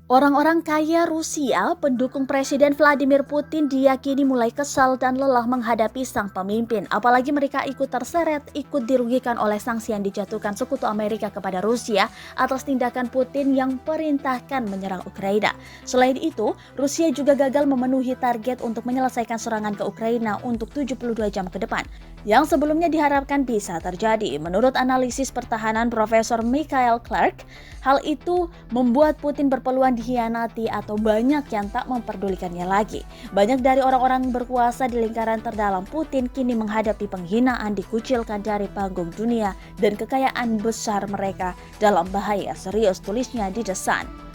Orang-orang kaya Rusia, pendukung Presiden Vladimir Putin diyakini mulai kesal dan lelah menghadapi sang pemimpin. Apalagi mereka ikut terseret, ikut dirugikan oleh sanksi yang dijatuhkan Sekutu Amerika kepada Rusia atas tindakan Putin yang perintahkan menyerang Ukraina. Selain itu, Rusia juga gagal memenuhi target untuk menyelesaikan serangan ke Ukraina untuk 72 jam ke depan, yang sebelumnya diharapkan bisa terjadi. Menurut analisis pertahanan Profesor Michael Clark, hal itu membuat Putin berpeluang dikhianati atau banyak yang tak memperdulikannya lagi. Banyak dari orang-orang berkuasa di lingkaran terdalam Putin kini menghadapi penghinaan, dikucilkan dari panggung dunia, dan kekayaan besar mereka dalam bahaya serius, tulisnya di The Sun.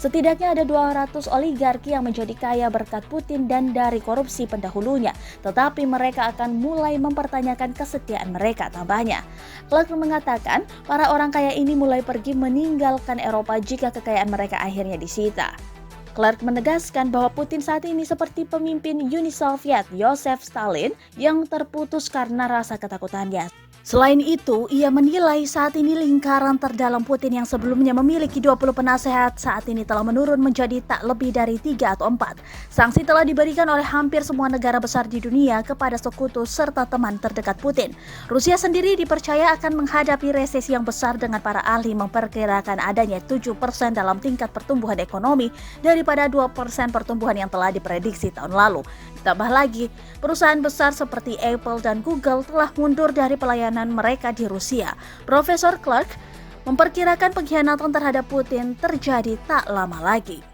Setidaknya ada 200 oligarki yang menjadi kaya berkat Putin dan dari korupsi pendahulunya, tetapi mereka akan mulai mempertanyakan kesetiaan mereka, tambahnya. Clark mengatakan, para orang kaya ini mulai pergi meninggalkan Eropa jika kekayaan mereka akhirnya disita. Clark menegaskan bahwa Putin saat ini seperti pemimpin Uni Soviet Joseph Stalin yang terputus karena rasa ketakutannya. Selain itu, ia menilai saat ini lingkaran terdalam Putin yang sebelumnya memiliki 20 penasehat saat ini telah menurun menjadi tak lebih dari 3 atau 4. Sanksi telah diberikan oleh hampir semua negara besar di dunia kepada sekutu serta teman terdekat Putin. Rusia sendiri dipercaya akan menghadapi resesi yang besar dengan para ahli memperkirakan adanya 7% dalam tingkat pertumbuhan ekonomi daripada 2% pertumbuhan yang telah diprediksi tahun lalu. Ditambah lagi, perusahaan besar seperti Apple dan Google telah mundur dari pelayanan mereka di Rusia. Profesor Clark memperkirakan pengkhianatan terhadap Putin terjadi tak lama lagi.